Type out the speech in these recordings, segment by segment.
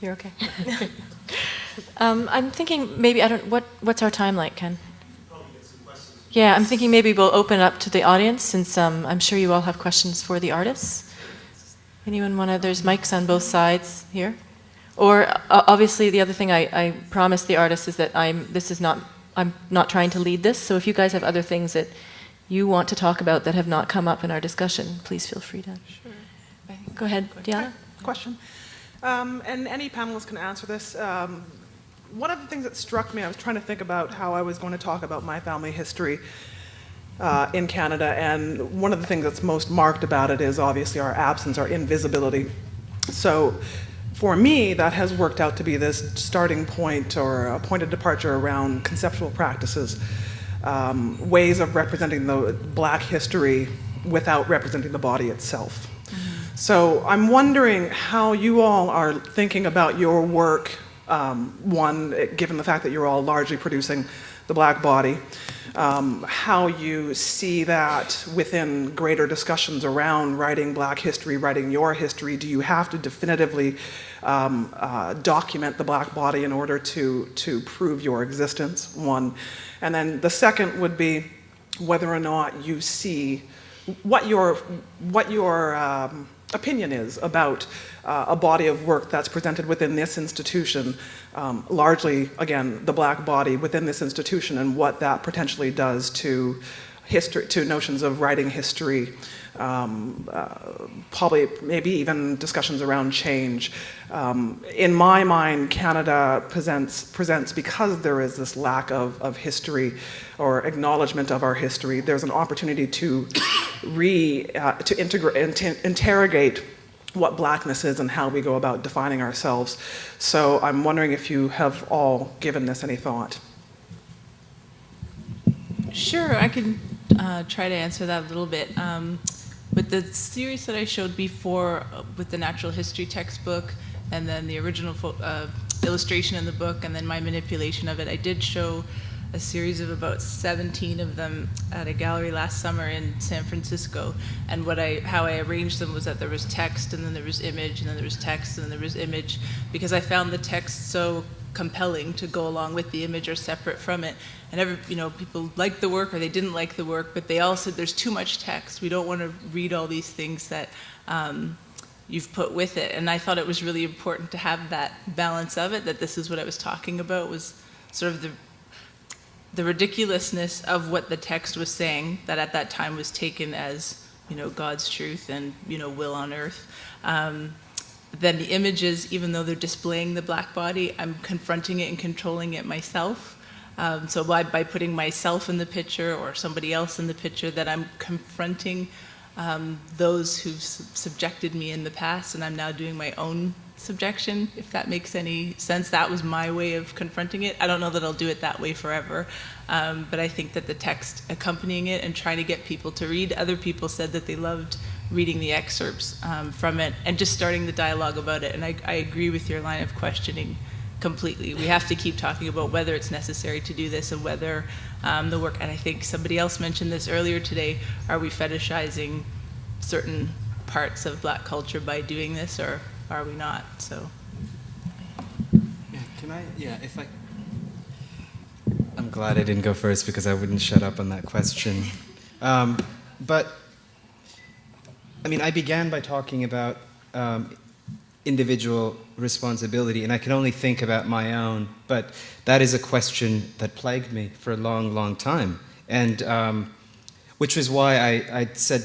You're okay. I'm thinking maybe, what's our time like, Ken? Yeah, I'm thinking maybe we'll open it up to the audience, since I'm sure you all have questions for the artists. Anyone want to, there's mics on both sides here. Or obviously the other thing I promised the artists is that I'm not trying to lead this, so if you guys have other things that you want to talk about that have not come up in our discussion, please feel free to. Sure. Go ahead, Diana. Question. And any panelist can answer this. One of the things that struck me, I was trying to think about how I was going to talk about my family history in Canada, and one of the things that's most marked about it is obviously our absence, our invisibility. So for me, that has worked out to be this starting point or a point of departure around conceptual practices, ways of representing the Black history without representing the body itself. So I'm wondering how you all are thinking about your work, one, given the fact that you're all largely producing the Black body, how you see that within greater discussions around writing Black history, writing your history. Do you have to definitively document the Black body in order to prove your existence, one? And then the second would be whether or not you see what your opinion is about a body of work that's presented within this institution, largely, again, the Black body within this institution, and what that potentially does to history, to notions of writing history, probably maybe even discussions around change. In my mind, Canada presents, because there is this lack of history or acknowledgement of our history, there's an opportunity to interrogate what Blackness is and how we go about defining ourselves. So I'm wondering if you have all given this any thought. Sure, I can try to answer that a little bit. With the series that I showed before, with the natural history textbook, and then the original illustration in the book, and then my manipulation of it, I did show a series of about 17 of them at a gallery last summer in San Francisco. And how I arranged them was that there was text, and then there was image, and then there was text, and then there was image, because I found the text so compelling to go along with the image or separate from it. And people liked the work or they didn't like the work, but they all said there's too much text. We don't want to read all these things that you've put with it. And I thought it was really important to have that balance of it, that this is what I was talking about, was sort of the ridiculousness of what the text was saying, that at that time was taken as, God's truth and, will on earth. Then the images, even though they're displaying the Black body, I'm confronting it and controlling it myself. So by putting myself in the picture or somebody else in the picture, that I'm confronting those who've subjected me in the past, and I'm now doing my own subjection, if that makes any sense. That was my way of confronting it. I don't know that I'll do it that way forever, but I think that the text accompanying it and trying to get people to read, other people said that they loved reading the excerpts from it and just starting the dialogue about it. And I agree with your line of questioning completely. We have to keep talking about whether it's necessary to do this and whether the work, and I think somebody else mentioned this earlier today, are we fetishizing certain parts of Black culture by doing this, or are we not? So. I'm glad I didn't go first because I wouldn't shut up on that question. But I began by talking about individual responsibility, and I can only think about my own, but that is a question that plagued me for a long, long time. And which was why I said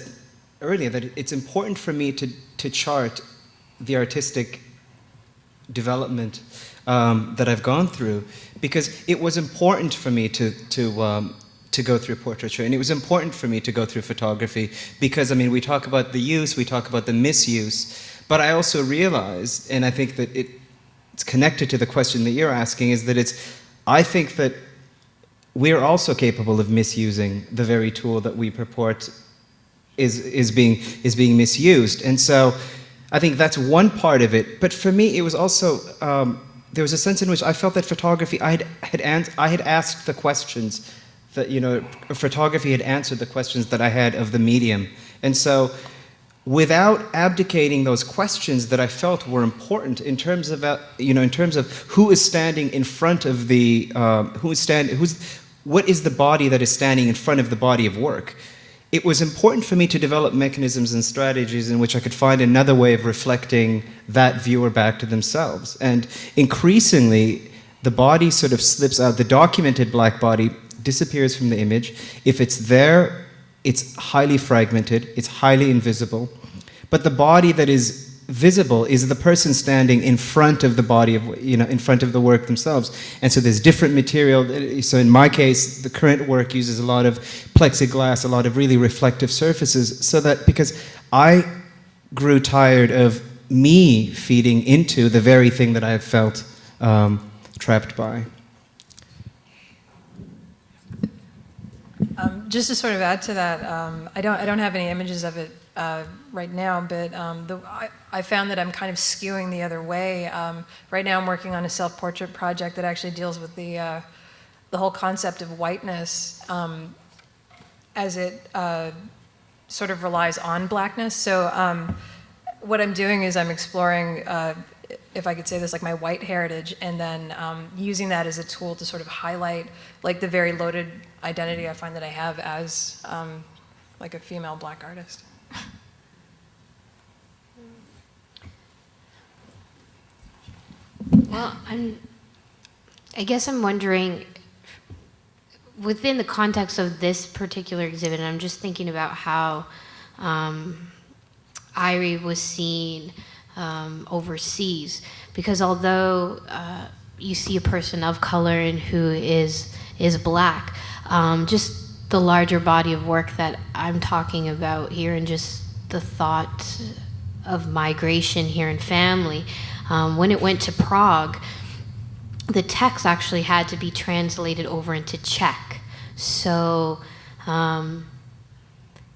earlier that it's important for me to chart the artistic development that I've gone through, because it was important for me to go through portraiture, and it was important for me to go through photography, because we talk about the use, we talk about the misuse, but I also realized, and I think that it's connected to the question that you're asking, is that I think that we're also capable of misusing the very tool that we purport is being misused. And so I think that's one part of it. But for me, it was also there was a sense in which I felt that photography, I had asked the questions that photography had answered the questions that I had of the medium. And so without abdicating those questions that I felt were important in terms of, in terms of who is standing in front of the, what is the body that is standing in front of the body of work. It was important for me to develop mechanisms and strategies in which I could find another way of reflecting that viewer back to themselves. And increasingly, the body sort of slips out. The documented black body disappears from the image. If it's there, it's highly fragmented, it's highly invisible. But the body that is visible is the person standing in front of the body of, in front of the work themselves. And so there's different material. So in my case, the current work uses a lot of plexiglass, a lot of really reflective surfaces, so that, because I grew tired of me feeding into the very thing that I have felt trapped by. Just to sort of add to that, I don't have any images of it right now, but I found that I'm kind of skewing the other way. Right now I'm working on a self-portrait project that actually deals with the whole concept of whiteness as it sort of relies on blackness. So what I'm doing is I'm exploring, if I could say this, like my white heritage, and then using that as a tool to sort of highlight like the very loaded identity I find that I have as like a female black artist. Well, I guess I'm wondering, within the context of this particular exhibit, I'm just thinking about how Irie was seen overseas, because although you see a person of color and who is black, just the larger body of work that I'm talking about here, and just the thought of migration here and family. When it went to Prague, the text actually had to be translated over into Czech. So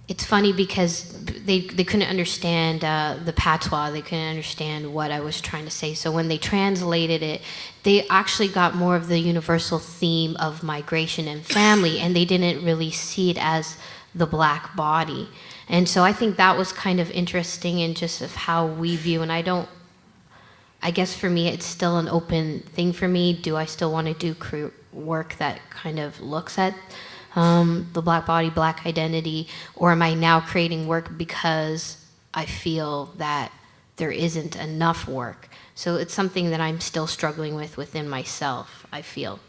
it's funny because they couldn't understand the patois, they couldn't understand what I was trying to say. So when they translated it, they actually got more of the universal theme of migration and family, and they didn't really see it as the black body. And so I think that was kind of interesting in just of how we view, and I guess for me, it's still an open thing for me. Do I still want to do work that kind of looks at the black body, black identity, or am I now creating work because I feel that there isn't enough work? So it's something that I'm still struggling with within myself, I feel.